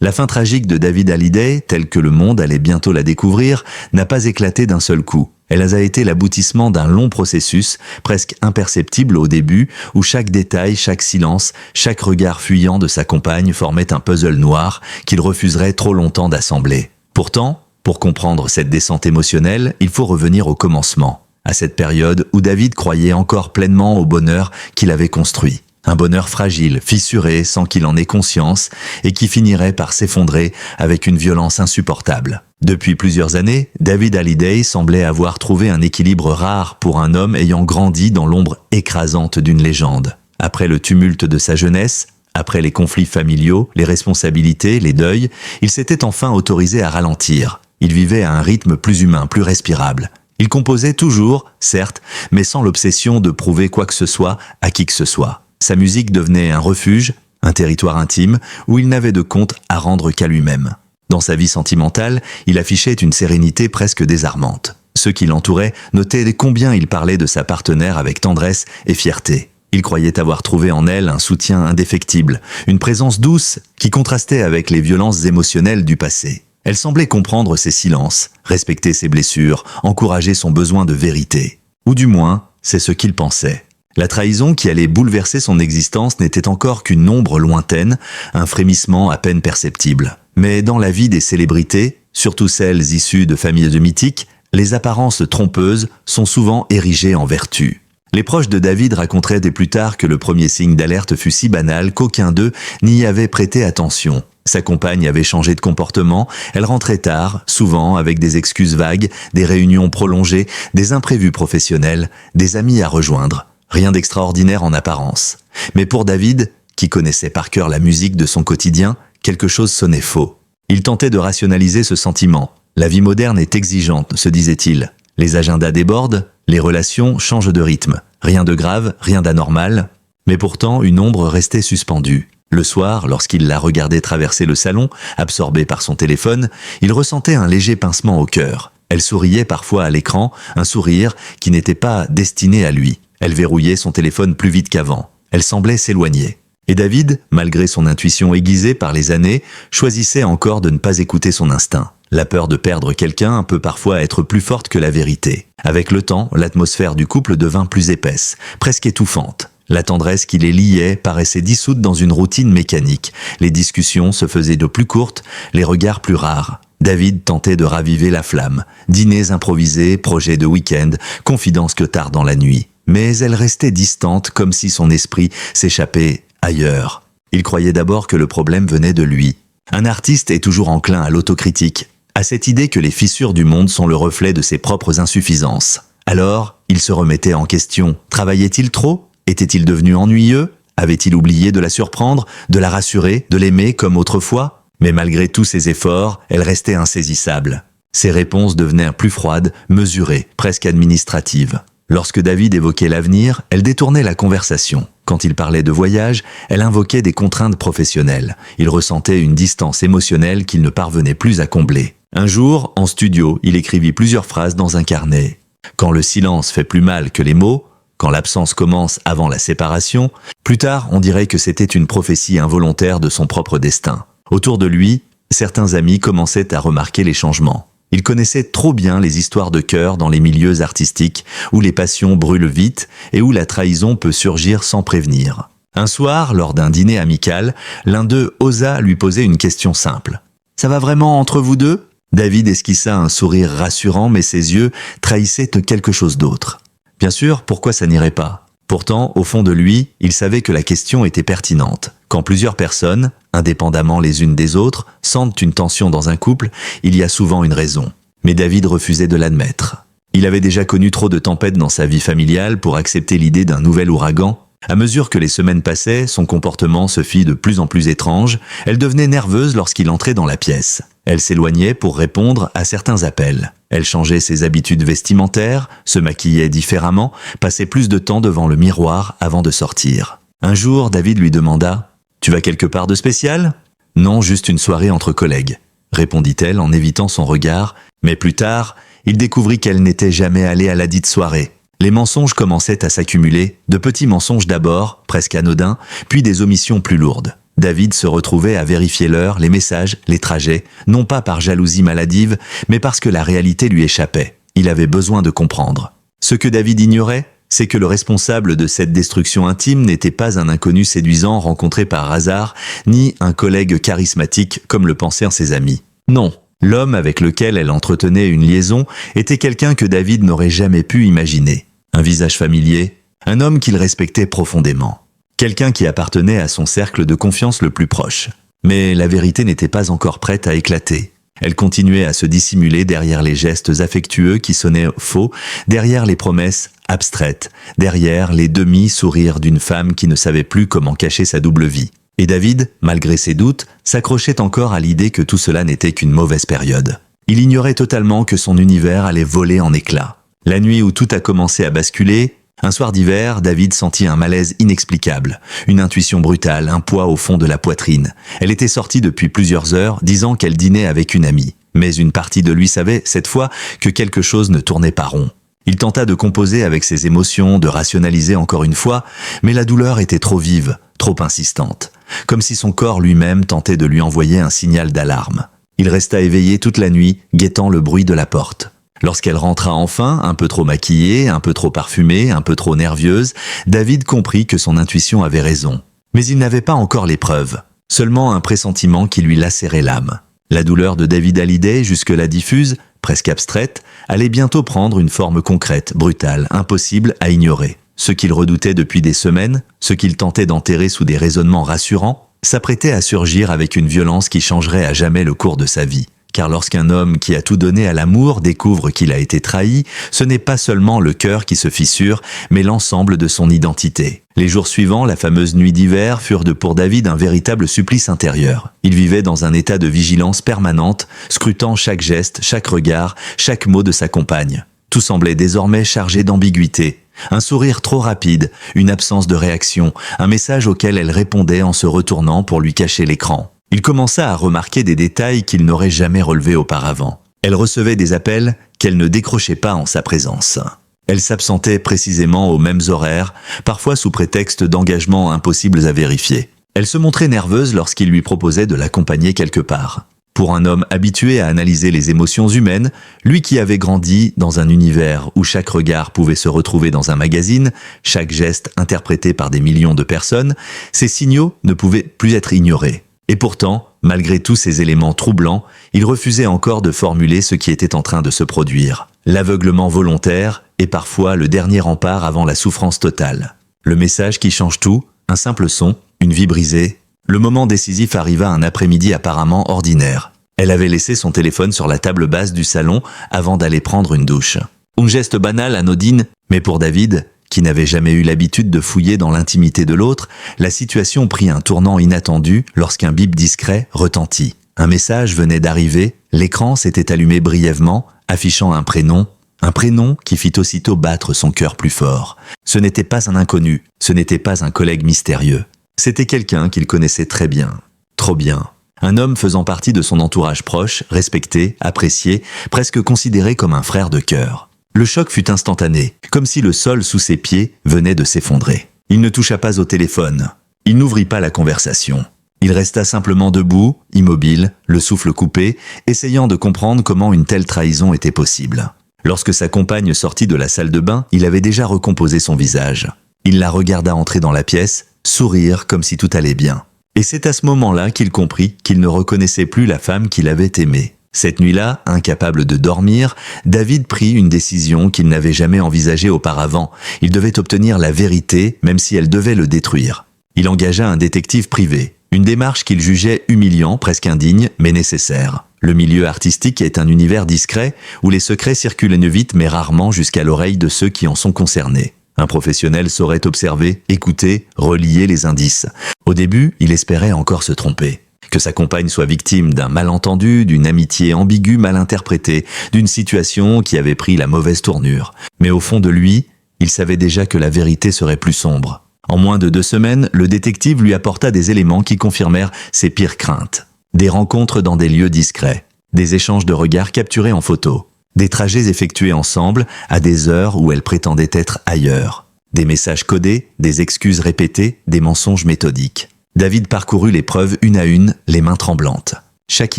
La fin tragique de David Hallyday, telle que le monde allait bientôt la découvrir, n'a pas éclaté d'un seul coup. Elle a été l'aboutissement d'un long processus, presque imperceptible au début, où chaque détail, chaque silence, chaque regard fuyant de sa compagne formait un puzzle noir qu'il refuserait trop longtemps d'assembler. Pourtant, pour comprendre cette descente émotionnelle, il faut revenir au commencement, à cette période où David croyait encore pleinement au bonheur qu'il avait construit. Un bonheur fragile, fissuré, sans qu'il en ait conscience, et qui finirait par s'effondrer avec une violence insupportable. Depuis plusieurs années, David Hallyday semblait avoir trouvé un équilibre rare pour un homme ayant grandi dans l'ombre écrasante d'une légende. Après le tumulte de sa jeunesse, après les conflits familiaux, les responsabilités, les deuils, il s'était enfin autorisé à ralentir. Il vivait à un rythme plus humain, plus respirable. Il composait toujours, certes, mais sans l'obsession de prouver quoi que ce soit à qui que ce soit. Sa musique devenait un refuge, un territoire intime, où il n'avait de compte à rendre qu'à lui-même. Dans sa vie sentimentale, il affichait une sérénité presque désarmante. Ceux qui l'entouraient notaient combien il parlait de sa partenaire avec tendresse et fierté. Il croyait avoir trouvé en elle un soutien indéfectible, une présence douce qui contrastait avec les violences émotionnelles du passé. Elle semblait comprendre ses silences, respecter ses blessures, encourager son besoin de vérité. Ou du moins, c'est ce qu'il pensait. La trahison qui allait bouleverser son existence n'était encore qu'une ombre lointaine, un frémissement à peine perceptible. Mais dans la vie des célébrités, surtout celles issues de familles mythiques, les apparences trompeuses sont souvent érigées en vertu. Les proches de David raconteraient dès plus tard que le premier signe d'alerte fut si banal qu'aucun d'eux n'y avait prêté attention. Sa compagne avait changé de comportement, elle rentrait tard, souvent avec des excuses vagues, des réunions prolongées, des imprévus professionnels, des amis à rejoindre. Rien d'extraordinaire en apparence. Mais pour David, qui connaissait par cœur la musique de son quotidien, quelque chose sonnait faux. Il tentait de rationaliser ce sentiment. La vie moderne est exigeante, se disait-il. Les agendas débordent, les relations changent de rythme. Rien de grave, rien d'anormal. Mais pourtant, une ombre restait suspendue. Le soir, lorsqu'il la regardait traverser le salon, absorbé par son téléphone, il ressentait un léger pincement au cœur. Elle souriait parfois à l'écran, un sourire qui n'était pas destiné à lui. Elle verrouillait son téléphone plus vite qu'avant. Elle semblait s'éloigner. Et David, malgré son intuition aiguisée par les années, choisissait encore de ne pas écouter son instinct. La peur de perdre quelqu'un peut parfois être plus forte que la vérité. Avec le temps, l'atmosphère du couple devint plus épaisse, presque étouffante. La tendresse qui les liait paraissait dissoute dans une routine mécanique. Les discussions se faisaient de plus courtes, les regards plus rares. David tentait de raviver la flamme. Dîners improvisés, projets de week-end, confidences que tard dans la nuit. Mais elle restait distante, comme si son esprit s'échappait ailleurs. Il croyait d'abord que le problème venait de lui. Un artiste est toujours enclin à l'autocritique, à cette idée que les fissures du monde sont le reflet de ses propres insuffisances. Alors, il se remettait en question. Travaillait-il trop ? Était-il devenu ennuyeux ? Avait-il oublié de la surprendre, de la rassurer, de l'aimer comme autrefois ? Mais malgré tous ses efforts, elle restait insaisissable. Ses réponses devenaient plus froides, mesurées, presque administratives. Lorsque David évoquait l'avenir, elle détournait la conversation. Quand il parlait de voyage, elle invoquait des contraintes professionnelles. Il ressentait une distance émotionnelle qu'il ne parvenait plus à combler. Un jour, en studio, il écrivit plusieurs phrases dans un carnet. Quand le silence fait plus mal que les mots, quand l'absence commence avant la séparation, plus tard on dirait que c'était une prophétie involontaire de son propre destin. Autour de lui, certains amis commençaient à remarquer les changements. Il connaissait trop bien les histoires de cœur dans les milieux artistiques, où les passions brûlent vite et où la trahison peut surgir sans prévenir. Un soir, lors d'un dîner amical, l'un d'eux osa lui poser une question simple. « Ça va vraiment entre vous deux ?» David esquissa un sourire rassurant, mais ses yeux trahissaient quelque chose d'autre. Bien sûr, pourquoi ça n'irait pas ? Pourtant, au fond de lui, il savait que la question était pertinente. Quand plusieurs personnes, indépendamment les unes des autres, sentent une tension dans un couple, il y a souvent une raison. Mais David refusait de l'admettre. Il avait déjà connu trop de tempêtes dans sa vie familiale pour accepter l'idée d'un nouvel ouragan. À mesure que les semaines passaient, son comportement se fit de plus en plus étrange. Elle devenait nerveuse lorsqu'il entrait dans la pièce. Elle s'éloignait pour répondre à certains appels. Elle changeait ses habitudes vestimentaires, se maquillait différemment, passait plus de temps devant le miroir avant de sortir. Un jour, David lui demanda « Tu vas quelque part de spécial ?»« Non, juste une soirée entre collègues », répondit-elle en évitant son regard. Mais plus tard, il découvrit qu'elle n'était jamais allée à la dite soirée. Les mensonges commençaient à s'accumuler, de petits mensonges d'abord, presque anodins, puis des omissions plus lourdes. David se retrouvait à vérifier l'heure, les messages, les trajets, non pas par jalousie maladive, mais parce que la réalité lui échappait. Il avait besoin de comprendre. Ce que David ignorait, c'est que le responsable de cette destruction intime n'était pas un inconnu séduisant rencontré par hasard, ni un collègue charismatique comme le pensaient ses amis. Non, l'homme avec lequel elle entretenait une liaison était quelqu'un que David n'aurait jamais pu imaginer. Un visage familier, un homme qu'il respectait profondément. Quelqu'un qui appartenait à son cercle de confiance le plus proche. Mais la vérité n'était pas encore prête à éclater. Elle continuait à se dissimuler derrière les gestes affectueux qui sonnaient faux, derrière les promesses abstraites, derrière les demi-sourires d'une femme qui ne savait plus comment cacher sa double vie. Et David, malgré ses doutes, s'accrochait encore à l'idée que tout cela n'était qu'une mauvaise période. Il ignorait totalement que son univers allait voler en éclats. La nuit où tout a commencé à basculer, un soir d'hiver, David sentit un malaise inexplicable, une intuition brutale, un poids au fond de la poitrine. Elle était sortie depuis plusieurs heures, disant qu'elle dînait avec une amie. Mais une partie de lui savait, cette fois, que quelque chose ne tournait pas rond. Il tenta de composer avec ses émotions, de rationaliser encore une fois, mais la douleur était trop vive, trop insistante, comme si son corps lui-même tentait de lui envoyer un signal d'alarme. Il resta éveillé toute la nuit, guettant le bruit de la porte. Lorsqu'elle rentra enfin, un peu trop maquillée, un peu trop parfumée, un peu trop nerveuse, David comprit que son intuition avait raison. Mais il n'avait pas encore les preuves, seulement un pressentiment qui lui lacérait l'âme. La douleur de David Hallyday, jusque-là diffuse, presque abstraite, allait bientôt prendre une forme concrète, brutale, impossible à ignorer. Ce qu'il redoutait depuis des semaines, ce qu'il tentait d'enterrer sous des raisonnements rassurants, s'apprêtait à surgir avec une violence qui changerait à jamais le cours de sa vie. Car lorsqu'un homme qui a tout donné à l'amour découvre qu'il a été trahi, ce n'est pas seulement le cœur qui se fissure, mais l'ensemble de son identité. Les jours suivants, la fameuse nuit d'hiver, furent pour David un véritable supplice intérieur. Il vivait dans un état de vigilance permanente, scrutant chaque geste, chaque regard, chaque mot de sa compagne. Tout semblait désormais chargé d'ambiguïté. Un sourire trop rapide, une absence de réaction, un message auquel elle répondait en se retournant pour lui cacher l'écran. Il commença à remarquer des détails qu'il n'aurait jamais relevés auparavant. Elle recevait des appels qu'elle ne décrochait pas en sa présence. Elle s'absentait précisément aux mêmes horaires, parfois sous prétexte d'engagements impossibles à vérifier. Elle se montrait nerveuse lorsqu'il lui proposait de l'accompagner quelque part. Pour un homme habitué à analyser les émotions humaines, lui qui avait grandi dans un univers où chaque regard pouvait se retrouver dans un magazine, chaque geste interprété par des millions de personnes, ces signaux ne pouvaient plus être ignorés. Et pourtant, malgré tous ces éléments troublants, il refusait encore de formuler ce qui était en train de se produire. L'aveuglement volontaire est parfois le dernier rempart avant la souffrance totale. Le message qui change tout, un simple son, une vie brisée. Le moment décisif arriva un après-midi apparemment ordinaire. Elle avait laissé son téléphone sur la table basse du salon avant d'aller prendre une douche. Un geste banal, anodine, mais pour David, qui n'avait jamais eu l'habitude de fouiller dans l'intimité de l'autre, la situation prit un tournant inattendu lorsqu'un bip discret retentit. Un message venait d'arriver, l'écran s'était allumé brièvement, affichant un prénom qui fit aussitôt battre son cœur plus fort. Ce n'était pas un inconnu, ce n'était pas un collègue mystérieux. C'était quelqu'un qu'il connaissait très bien, trop bien. Un homme faisant partie de son entourage proche, respecté, apprécié, presque considéré comme un frère de cœur. Le choc fut instantané, comme si le sol sous ses pieds venait de s'effondrer. Il ne toucha pas au téléphone. Il n'ouvrit pas la conversation. Il resta simplement debout, immobile, le souffle coupé, essayant de comprendre comment une telle trahison était possible. Lorsque sa compagne sortit de la salle de bain, il avait déjà recomposé son visage. Il la regarda entrer dans la pièce, sourire comme si tout allait bien. Et c'est à ce moment-là qu'il comprit qu'il ne reconnaissait plus la femme qu'il avait aimée. Cette nuit-là, incapable de dormir, David prit une décision qu'il n'avait jamais envisagée auparavant. Il devait obtenir la vérité, même si elle devait le détruire. Il engagea un détective privé. Une démarche qu'il jugeait humiliant, presque indigne, mais nécessaire. Le milieu artistique est un univers discret, où les secrets circulent vite mais rarement jusqu'à l'oreille de ceux qui en sont concernés. Un professionnel saurait observer, écouter, relier les indices. Au début, il espérait encore se tromper. Que sa compagne soit victime d'un malentendu, d'une amitié ambiguë mal interprétée, d'une situation qui avait pris la mauvaise tournure. Mais au fond de lui, il savait déjà que la vérité serait plus sombre. En moins de 2 semaines, le détective lui apporta des éléments qui confirmèrent ses pires craintes. Des rencontres dans des lieux discrets, des échanges de regards capturés en photo, des trajets effectués ensemble à des heures où elle prétendait être ailleurs, des messages codés, des excuses répétées, des mensonges méthodiques. David parcourut les preuves une à une, les mains tremblantes. Chaque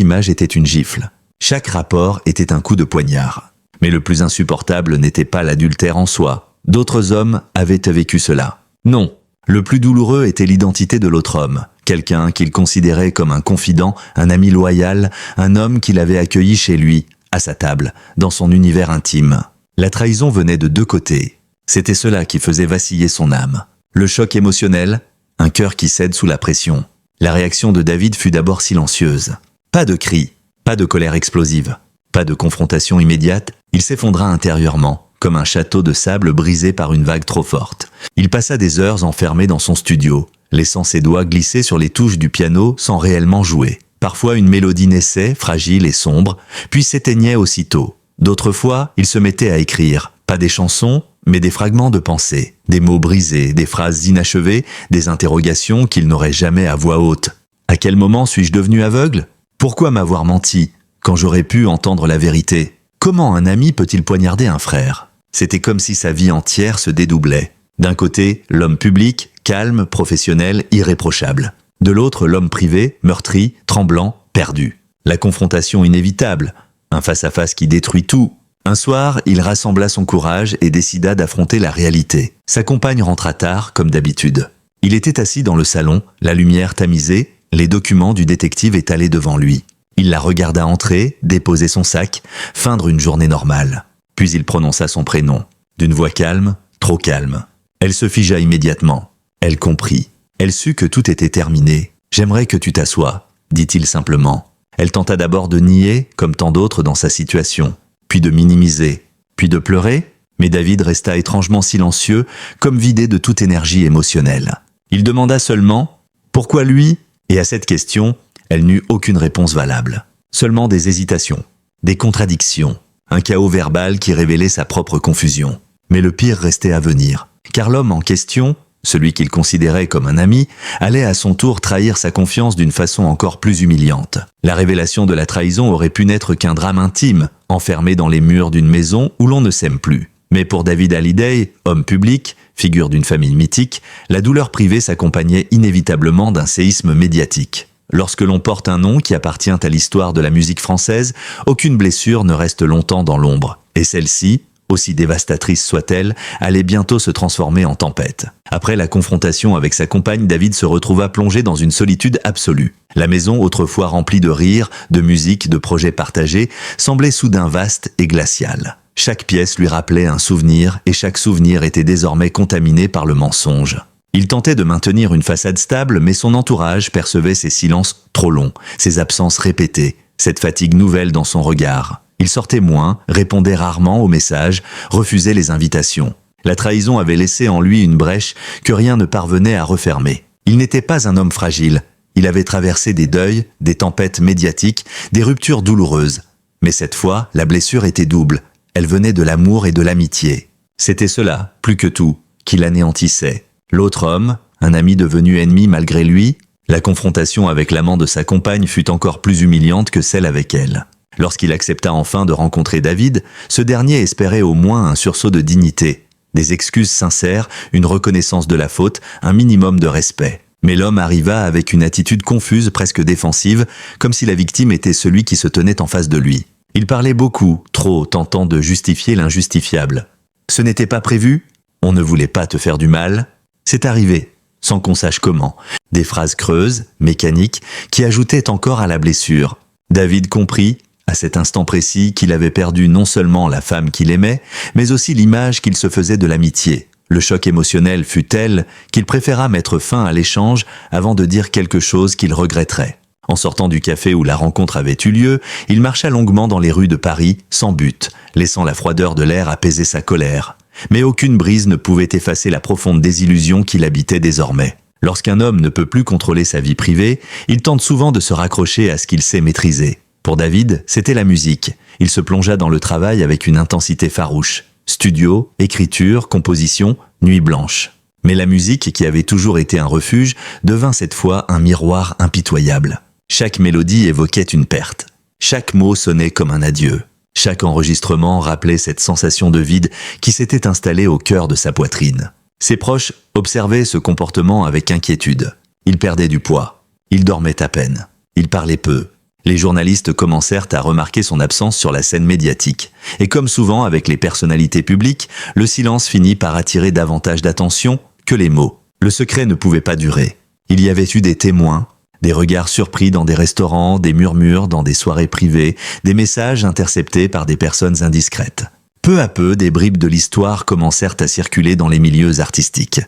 image était une gifle. Chaque rapport était un coup de poignard. Mais le plus insupportable n'était pas l'adultère en soi. D'autres hommes avaient vécu cela. Non, le plus douloureux était l'identité de l'autre homme. Quelqu'un qu'il considérait comme un confident, un ami loyal, un homme qu'il avait accueilli chez lui, à sa table, dans son univers intime. La trahison venait de deux côtés. C'était cela qui faisait vaciller son âme. Le choc émotionnel, un cœur qui cède sous la pression. La réaction de David fut d'abord silencieuse. Pas de cris, pas de colère explosive, pas de confrontation immédiate, il s'effondra intérieurement, comme un château de sable brisé par une vague trop forte. Il passa des heures enfermé dans son studio, laissant ses doigts glisser sur les touches du piano sans réellement jouer. Parfois une mélodie naissait, fragile et sombre, puis s'éteignait aussitôt. D'autres fois, il se mettait à écrire, pas des chansons, mais des fragments de pensée, des mots brisés, des phrases inachevées, des interrogations qu'il n'aurait jamais à voix haute. À quel moment suis-je devenu aveugle ? Pourquoi m'avoir menti, quand j'aurais pu entendre la vérité ? Comment un ami peut-il poignarder un frère ? C'était comme si sa vie entière se dédoublait. D'un côté, l'homme public, calme, professionnel, irréprochable. De l'autre, l'homme privé, meurtri, tremblant, perdu. La confrontation inévitable, un face-à-face qui détruit tout. Un soir, il rassembla son courage et décida d'affronter la réalité. Sa compagne rentra tard, comme d'habitude. Il était assis dans le salon, la lumière tamisée, les documents du détective étalés devant lui. Il la regarda entrer, déposer son sac, feindre une journée normale. Puis il prononça son prénom, d'une voix calme, trop calme. Elle se figea immédiatement. Elle comprit. Elle sut que tout était terminé. « J'aimerais que tu t'assoies », dit-il simplement. Elle tenta d'abord de nier, comme tant d'autres dans sa situation, puis de minimiser, puis de pleurer, mais David resta étrangement silencieux, comme vidé de toute énergie émotionnelle. Il demanda seulement « Pourquoi lui ?» Et à cette question, elle n'eut aucune réponse valable. Seulement des hésitations, des contradictions, un chaos verbal qui révélait sa propre confusion. Mais le pire restait à venir, car l'homme en question, celui qu'il considérait comme un ami, allait à son tour trahir sa confiance d'une façon encore plus humiliante. La révélation de la trahison aurait pu n'être qu'un drame intime, enfermé dans les murs d'une maison où l'on ne s'aime plus. Mais pour David Hallyday, homme public, figure d'une famille mythique, la douleur privée s'accompagnait inévitablement d'un séisme médiatique. Lorsque l'on porte un nom qui appartient à l'histoire de la musique française, aucune blessure ne reste longtemps dans l'ombre. Et celle-ci, aussi dévastatrice soit-elle, allait bientôt se transformer en tempête. Après la confrontation avec sa compagne, David se retrouva plongé dans une solitude absolue. La maison, autrefois remplie de rires, de musique, de projets partagés, semblait soudain vaste et glaciale. Chaque pièce lui rappelait un souvenir, et chaque souvenir était désormais contaminé par le mensonge. Il tentait de maintenir une façade stable, mais son entourage percevait ses silences trop longs, ses absences répétées, cette fatigue nouvelle dans son regard. Il sortait moins, répondait rarement aux messages, refusait les invitations. La trahison avait laissé en lui une brèche que rien ne parvenait à refermer. Il n'était pas un homme fragile. Il avait traversé des deuils, des tempêtes médiatiques, des ruptures douloureuses. Mais cette fois, la blessure était double. Elle venait de l'amour et de l'amitié. C'était cela, plus que tout, qui l'anéantissait. L'autre homme, un ami devenu ennemi malgré lui, la confrontation avec l'amant de sa compagne fut encore plus humiliante que celle avec elle. Lorsqu'il accepta enfin de rencontrer David, ce dernier espérait au moins un sursaut de dignité, des excuses sincères, une reconnaissance de la faute, un minimum de respect. Mais l'homme arriva avec une attitude confuse, presque défensive, comme si la victime était celui qui se tenait en face de lui. Il parlait beaucoup, trop, tentant de justifier l'injustifiable. « Ce n'était pas prévu ? On ne voulait pas te faire du mal ? C'est arrivé, sans qu'on sache comment. » Des phrases creuses, mécaniques, qui ajoutaient encore à la blessure. David comprit, à cet instant précis, qu'il avait perdu non seulement la femme qu'il aimait, mais aussi l'image qu'il se faisait de l'amitié. Le choc émotionnel fut tel qu'il préféra mettre fin à l'échange avant de dire quelque chose qu'il regretterait. En sortant du café où la rencontre avait eu lieu, il marcha longuement dans les rues de Paris, sans but, laissant la froideur de l'air apaiser sa colère. Mais aucune brise ne pouvait effacer la profonde désillusion qui l'habitait désormais. Lorsqu'un homme ne peut plus contrôler sa vie privée, il tente souvent de se raccrocher à ce qu'il sait maîtriser. Pour David, c'était la musique. Il se plongea dans le travail avec une intensité farouche. Studio, écriture, composition, nuit blanche. Mais la musique, qui avait toujours été un refuge, devint cette fois un miroir impitoyable. Chaque mélodie évoquait une perte. Chaque mot sonnait comme un adieu. Chaque enregistrement rappelait cette sensation de vide qui s'était installée au cœur de sa poitrine. Ses proches observaient ce comportement avec inquiétude. Il perdait du poids. Il dormait à peine. Il parlait peu. Les journalistes commencèrent à remarquer son absence sur la scène médiatique. Et comme souvent avec les personnalités publiques, le silence finit par attirer davantage d'attention que les mots. Le secret ne pouvait pas durer. Il y avait eu des témoins, des regards surpris dans des restaurants, des murmures dans des soirées privées, des messages interceptés par des personnes indiscrètes. Peu à peu, des bribes de l'histoire commencèrent à circuler dans les milieux artistiques.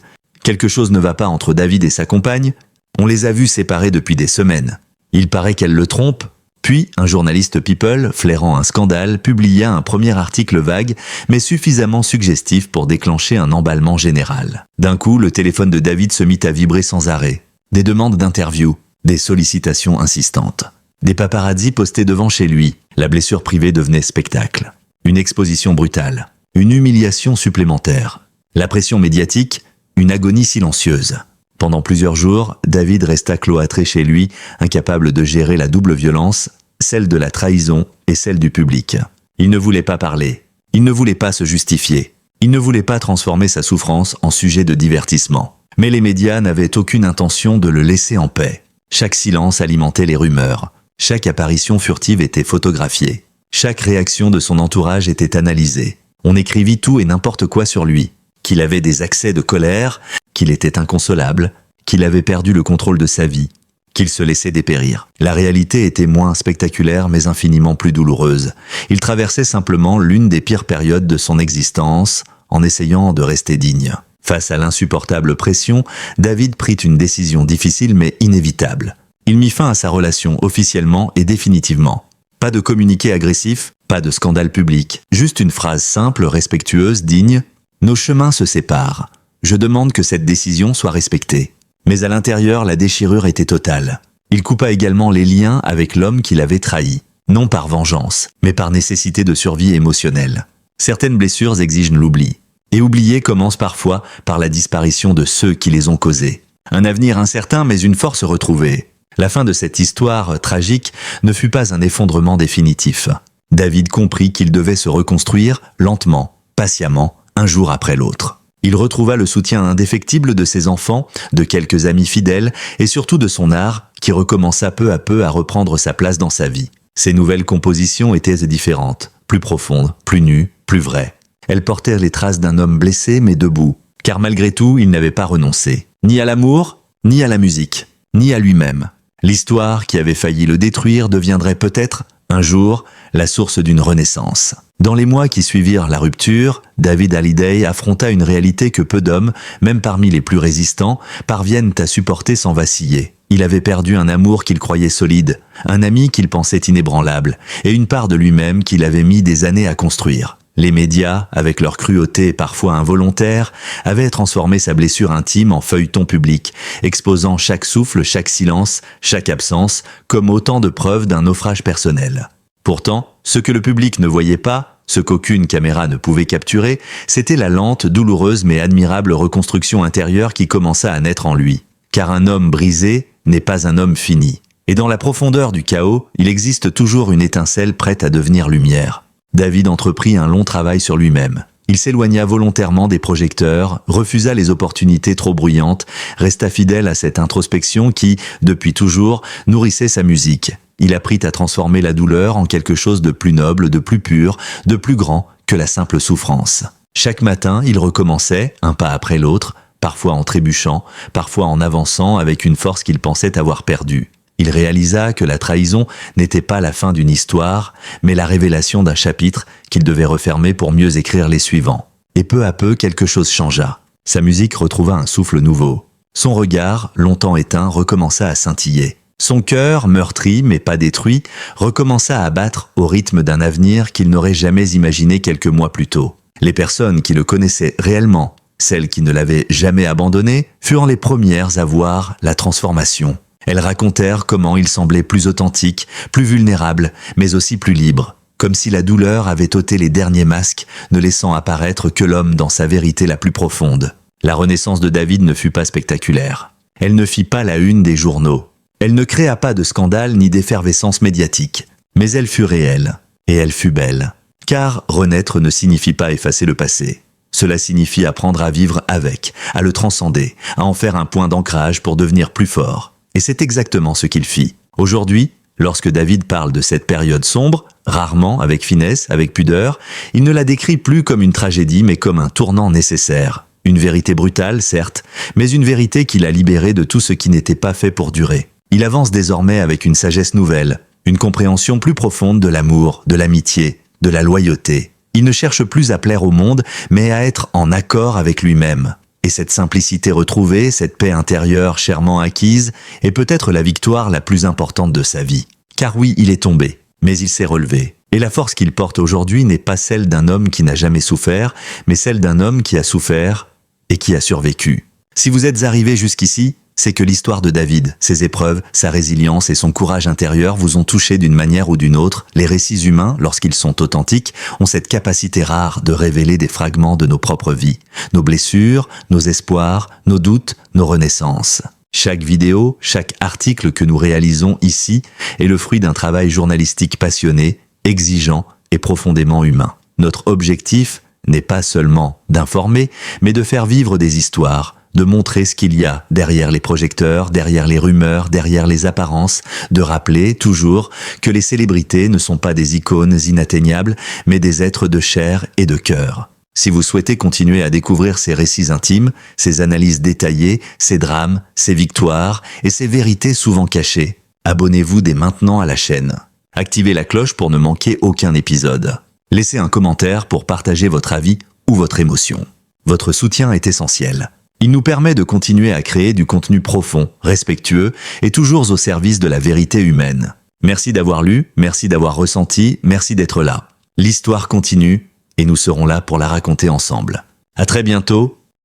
Quelque chose ne va pas entre David et sa compagne. On les a vus séparés depuis des semaines. Il paraît qu'elle le trompe. Puis, un journaliste People, flairant un scandale, publia un premier article vague, mais suffisamment suggestif pour déclencher un emballement général. D'un coup, le téléphone de David se mit à vibrer sans arrêt. Des demandes d'interview, des sollicitations insistantes. Des paparazzis postés devant chez lui. La blessure privée devenait spectacle. Une exposition brutale. Une humiliation supplémentaire. La pression médiatique, une agonie silencieuse. Pendant plusieurs jours, David resta cloîtré chez lui, incapable de gérer la double violence, celle de la trahison et celle du public. Il ne voulait pas parler. Il ne voulait pas se justifier. Il ne voulait pas transformer sa souffrance en sujet de divertissement. Mais les médias n'avaient aucune intention de le laisser en paix. Chaque silence alimentait les rumeurs. Chaque apparition furtive était photographiée. Chaque réaction de son entourage était analysée. On écrivit tout et n'importe quoi sur lui. Qu'il avait des accès de colère, qu'il était inconsolable, qu'il avait perdu le contrôle de sa vie, qu'il se laissait dépérir. La réalité était moins spectaculaire mais infiniment plus douloureuse. Il traversait simplement l'une des pires périodes de son existence en essayant de rester digne. Face à l'insupportable pression, David prit une décision difficile mais inévitable. Il mit fin à sa relation officiellement et définitivement. Pas de communiqué agressif, pas de scandale public, juste une phrase simple, respectueuse, digne. Nos chemins se séparent. Je demande que cette décision soit respectée. Mais à l'intérieur, la déchirure était totale. Il coupa également les liens avec l'homme qui l'avait trahi. Non par vengeance, mais par nécessité de survie émotionnelle. Certaines blessures exigent l'oubli. Et oublier commence parfois par la disparition de ceux qui les ont causées. Un avenir incertain, mais une force retrouvée. La fin de cette histoire tragique ne fut pas un effondrement définitif. David comprit qu'il devait se reconstruire lentement, patiemment, un jour après l'autre. Il retrouva le soutien indéfectible de ses enfants, de quelques amis fidèles et surtout de son art qui recommença peu à peu à reprendre sa place dans sa vie. Ses nouvelles compositions étaient différentes, plus profondes, plus nues, plus vraies. Elles portèrent les traces d'un homme blessé mais debout, car malgré tout, il n'avait pas renoncé. Ni à l'amour, ni à la musique, ni à lui-même. L'histoire qui avait failli le détruire deviendrait peut-être, un jour, la source d'une renaissance. Dans les mois qui suivirent la rupture, David Hallyday affronta une réalité que peu d'hommes, même parmi les plus résistants, parviennent à supporter sans vaciller. Il avait perdu un amour qu'il croyait solide, un ami qu'il pensait inébranlable, et une part de lui-même qu'il avait mis des années à construire. Les médias, avec leur cruauté parfois involontaire, avaient transformé sa blessure intime en feuilleton public, exposant chaque souffle, chaque silence, chaque absence, comme autant de preuves d'un naufrage personnel. Pourtant, ce que le public ne voyait pas, ce qu'aucune caméra ne pouvait capturer, c'était la lente, douloureuse mais admirable reconstruction intérieure qui commença à naître en lui. Car un homme brisé n'est pas un homme fini. Et dans la profondeur du chaos, il existe toujours une étincelle prête à devenir lumière. David entreprit un long travail sur lui-même. Il s'éloigna volontairement des projecteurs, refusa les opportunités trop bruyantes, resta fidèle à cette introspection qui, depuis toujours, nourrissait sa musique. Il apprit à transformer la douleur en quelque chose de plus noble, de plus pur, de plus grand que la simple souffrance. Chaque matin, il recommençait, un pas après l'autre, parfois en trébuchant, parfois en avançant avec une force qu'il pensait avoir perdue. Il réalisa que la trahison n'était pas la fin d'une histoire, mais la révélation d'un chapitre qu'il devait refermer pour mieux écrire les suivants. Et peu à peu, quelque chose changea. Sa musique retrouva un souffle nouveau. Son regard, longtemps éteint, recommença à scintiller. Son cœur, meurtri mais pas détruit, recommença à battre au rythme d'un avenir qu'il n'aurait jamais imaginé quelques mois plus tôt. Les personnes qui le connaissaient réellement, celles qui ne l'avaient jamais abandonné, furent les premières à voir la transformation. Elles racontèrent comment il semblait plus authentique, plus vulnérable, mais aussi plus libre, comme si la douleur avait ôté les derniers masques, ne laissant apparaître que l'homme dans sa vérité la plus profonde. La renaissance de David ne fut pas spectaculaire. Elle ne fit pas la une des journaux. Elle ne créa pas de scandale ni d'effervescence médiatique. Mais elle fut réelle, et elle fut belle. Car renaître ne signifie pas effacer le passé. Cela signifie apprendre à vivre avec, à le transcender, à en faire un point d'ancrage pour devenir plus fort. Et c'est exactement ce qu'il fit. Aujourd'hui, lorsque David parle de cette période sombre, rarement avec finesse, avec pudeur, il ne la décrit plus comme une tragédie mais comme un tournant nécessaire. Une vérité brutale, certes, mais une vérité qui l'a libéré de tout ce qui n'était pas fait pour durer. Il avance désormais avec une sagesse nouvelle, une compréhension plus profonde de l'amour, de l'amitié, de la loyauté. Il ne cherche plus à plaire au monde, mais à être en accord avec lui-même. Et cette simplicité retrouvée, cette paix intérieure chèrement acquise, est peut-être la victoire la plus importante de sa vie. Car oui, il est tombé, mais il s'est relevé. Et la force qu'il porte aujourd'hui n'est pas celle d'un homme qui n'a jamais souffert, mais celle d'un homme qui a souffert et qui a survécu. Si vous êtes arrivé jusqu'ici, c'est que l'histoire de David, ses épreuves, sa résilience et son courage intérieur vous ont touché d'une manière ou d'une autre. Les récits humains, lorsqu'ils sont authentiques, ont cette capacité rare de révéler des fragments de nos propres vies, nos blessures, nos espoirs, nos doutes, nos renaissances. Chaque vidéo, chaque article que nous réalisons ici est le fruit d'un travail journalistique passionné, exigeant et profondément humain. Notre objectif n'est pas seulement d'informer, mais de faire vivre des histoires, de montrer ce qu'il y a derrière les projecteurs, derrière les rumeurs, derrière les apparences, de rappeler toujours que les célébrités ne sont pas des icônes inatteignables, mais des êtres de chair et de cœur. Si vous souhaitez continuer à découvrir ces récits intimes, ces analyses détaillées, ces drames, ces victoires et ces vérités souvent cachées, abonnez-vous dès maintenant à la chaîne. Activez la cloche pour ne manquer aucun épisode. Laissez un commentaire pour partager votre avis ou votre émotion. Votre soutien est essentiel. Il nous permet de continuer à créer du contenu profond, respectueux et toujours au service de la vérité humaine. Merci d'avoir lu, merci d'avoir ressenti, merci d'être là. L'histoire continue et nous serons là pour la raconter ensemble. À très bientôt